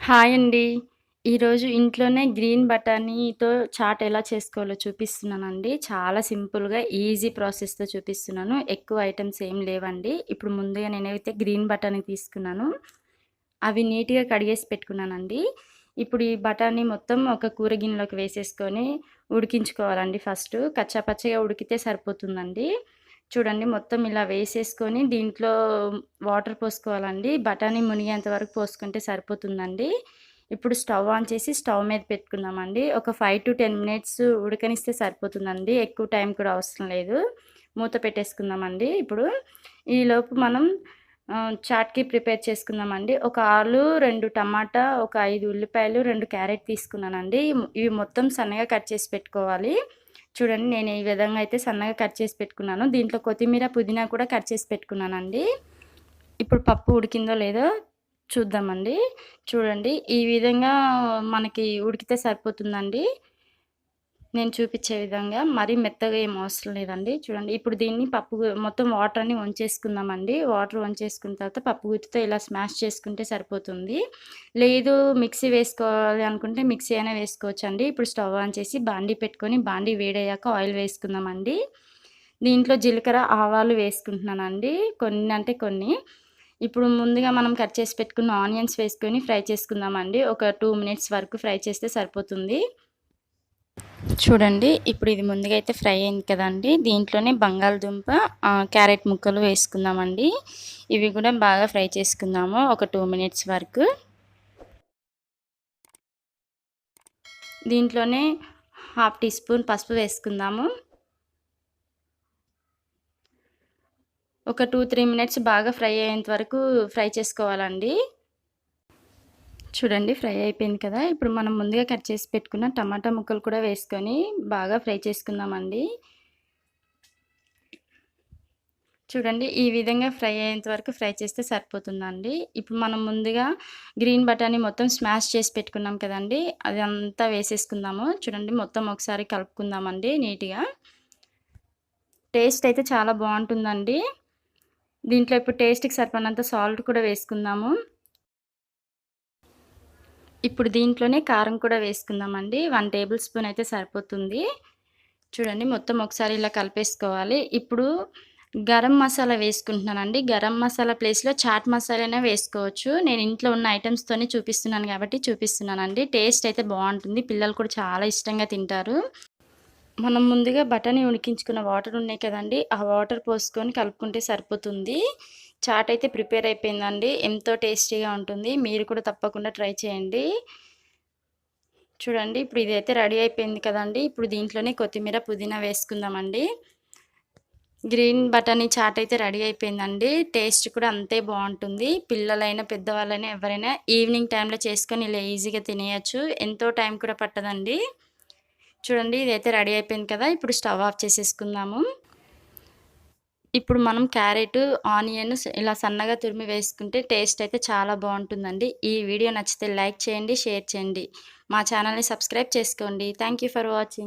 Hi అండి. ఈరోజు ఇంట్లోనే గ్రీన్ బఠానీతో చాట్ ఎలా చేసుకోవాలో చూపిస్తున్నానండి. చాలా సింపుల్‌గా, ఈజీ ప్రాసెస్‌తో చూపిస్తున్నాను. ఎక్కువ ఐటెమ్స్ ఏం లేవండి. ఇప్పుడు ముందుగా నేనైతే గ్రీన్ బఠానీ తీసుకున్నాను. అవి నీట్‌గా కడిగేసి పెట్టుకున్నానండి. ఇప్పుడు ఈ బఠానీ మొత్తం ఒక కూర గిన్నెలోకి వేసేసుకొని ఉడికించుకోవాలండి ఫస్టు. కచ్చా పచ్చగా ఉడికితే సరిపోతుందండి. చూడండి మొత్తం ఇలా వేసేసుకొని దీంట్లో వాటర్ పోసుకోవాలండి. బఠానీ మునిగేంత వరకు పోసుకుంటే సరిపోతుందండి. ఇప్పుడు స్టవ్ ఆన్ చేసి స్టవ్ మీద పెట్టుకుందామండి. ఒక 5-10 మినిట్స్ ఉడకనిస్తే సరిపోతుందండి. ఎక్కువ టైం కూడా అవసరం లేదు. మూత పెట్టేసుకుందామండి ఇప్పుడు. ఈలోపు మనం చాట్‌కి ప్రిపేర్ చేసుకుందామండి. ఒక ఆలు, 2 టమాటా, ఒక 5 ఉల్లిపాయలు, 2 క్యారెట్ తీసుకున్నానండి. ఇవి మొత్తం సన్నగా కట్ చేసి పెట్టుకోవాలి. చూడండి నేను ఈ విధంగా అయితే సన్నగా కట్ చేసి పెట్టుకున్నాను. దీంట్లో కొత్తిమీర, పుదీనా కూడా కట్ చేసి పెట్టుకున్నానండి. ఇప్పుడు పప్పు ఉడికిందో లేదో చూద్దామండి. చూడండి ఈ విధంగా మనకి ఉడికితే సరిపోతుందండి. నేను చూపిచ్చే విధంగా. మరీ మెత్తగా ఏం అవసరం లేదండి. చూడండి ఇప్పుడు దీన్ని మొత్తం వాటర్ అన్నీ వంచేసుకుందామండి. వాటర్ వంచేసుకున్న తర్వాత పప్పు గుత్తితో ఇలా స్మాష్ చేసుకుంటే సరిపోతుంది. లేదు మిక్సీ వేసుకోవాలి అనుకుంటే మిక్సీ అయినా వేసుకోవచ్చండి. ఇప్పుడు స్టవ్ ఆన్ చేసి బాండీ పెట్టుకొని బాండీ వేడయ్యాక ఆయిల్ వేసుకుందామండి. దీంట్లో జీలకర్ర, ఆవాలు వేసుకుంటున్నానండి. కొన్ని అంటే కొన్ని. ఇప్పుడు ముందుగా మనం కట్ చేసి పెట్టుకున్న ఆనియన్స్ వేసుకొని ఫ్రై చేసుకుందామండి. ఒక 2 మినిట్స్ వరకు ఫ్రై చేస్తే సరిపోతుంది. చూడండి ఇప్పుడు ఇది ముందుగా అయితే ఫ్రై అయింది కదండీ! దీంట్లోనే బంగాళదుంప, క్యారెట్ ముక్కలు వేసుకుందామండి. ఇవి కూడా బాగా ఫ్రై చేసుకుందాము ఒక 2 మినిట్స్ వరకు. దీంట్లోనే హాఫ్ టీ స్పూన్ పసుపు వేసుకుందాము. ఒక 2-3 మినిట్స్ బాగా ఫ్రై అయ్యేంత వరకు ఫ్రై చేసుకోవాలండి. చూడండి ఫ్రై అయిపోయింది కదా! ఇప్పుడు మనం ముందుగా కట్ చేసి పెట్టుకున్న టమాటా ముక్కలు కూడా వేసుకొని బాగా ఫ్రై చేసుకుందామండి. చూడండి ఈ విధంగా ఫ్రై అయ్యేంత వరకు ఫ్రై చేస్తే సరిపోతుందండి. ఇప్పుడు మనం ముందుగా గ్రీన్ బఠానీ మొత్తం స్మాష్ చేసి పెట్టుకున్నాం కదండీ! అదంతా వేసేసుకుందాము. చూడండి మొత్తం ఒకసారి కలుపుకుందామండి నీట్‌గా. టేస్ట్ అయితే చాలా బావుంటుందండి. దీంట్లో ఇప్పుడు టేస్ట్‌కి సరిపడినంత సాల్ట్ కూడా వేసుకుందాము. ఇప్పుడు దీంట్లోనే కారం కూడా వేసుకుందామండి. 1 టేబుల్ స్పూన్ అయితే సరిపోతుంది. చూడండి మొత్తం ఒకసారి ఇలా కలిపేసుకోవాలి. ఇప్పుడు గరం మసాలా వేసుకుంటున్నానండి. గరం మసాలా ప్లేస్‌లో చాట్ మసాలానే వేసుకోవచ్చు. నేను ఇంట్లో ఉన్న ఐటెమ్స్‌తోనే చూపిస్తున్నాను కాబట్టి చూపిస్తున్నానండి. టేస్ట్ అయితే బావుంటుంది. పిల్లలు కూడా చాలా ఇష్టంగా తింటారు. మనం ముందుగా బఠానీ ఉడికించుకున్న వాటర్ ఉన్నాయి కదండీ! ఆ వాటర్ పోసుకొని కలుపుకుంటే సరిపోతుంది. చాట్ అయితే ప్రిపేర్ అయిపోయిందండి. ఎంతో టేస్టీగా ఉంటుంది. మీరు కూడా తప్పకుండా ట్రై చేయండి. చూడండి ఇప్పుడు ఇదైతే రెడీ అయిపోయింది కదండీ! ఇప్పుడు దీంట్లోనే కొత్తిమీర, పుదీనా వేసుకుందామండి. గ్రీన్ బఠానీ చాట్ అయితే రెడీ అయిపోయిందండి. టేస్ట్ కూడా అంతే బావుంటుంది. పిల్లలైనా, పెద్దవాళ్ళైనా ఎవరైనా ఈవినింగ్ టైమ్‌లో చేసుకొని ఇలా ఈజీగా తినేయొచ్చు. ఎంతో టైం కూడా పట్టదండి. చూడండి ఇదైతే రెడీ అయిపోయింది కదా! ఇప్పుడు స్టవ్ ఆఫ్ చేసేసుకుందాము. ఇప్పుడు మనం క్యారెట్, ఆనియన్ ఇలా సన్నగా తురిమి వేసుకుంటే టేస్ట్ అయితే చాలా బావుంటుందండి. ఈ వీడియో నచ్చితే లైక్ చేయండి, షేర్ చేయండి. మా ఛానల్‌ని సబ్స్క్రైబ్ చేసుకోండి. Thank you for watching.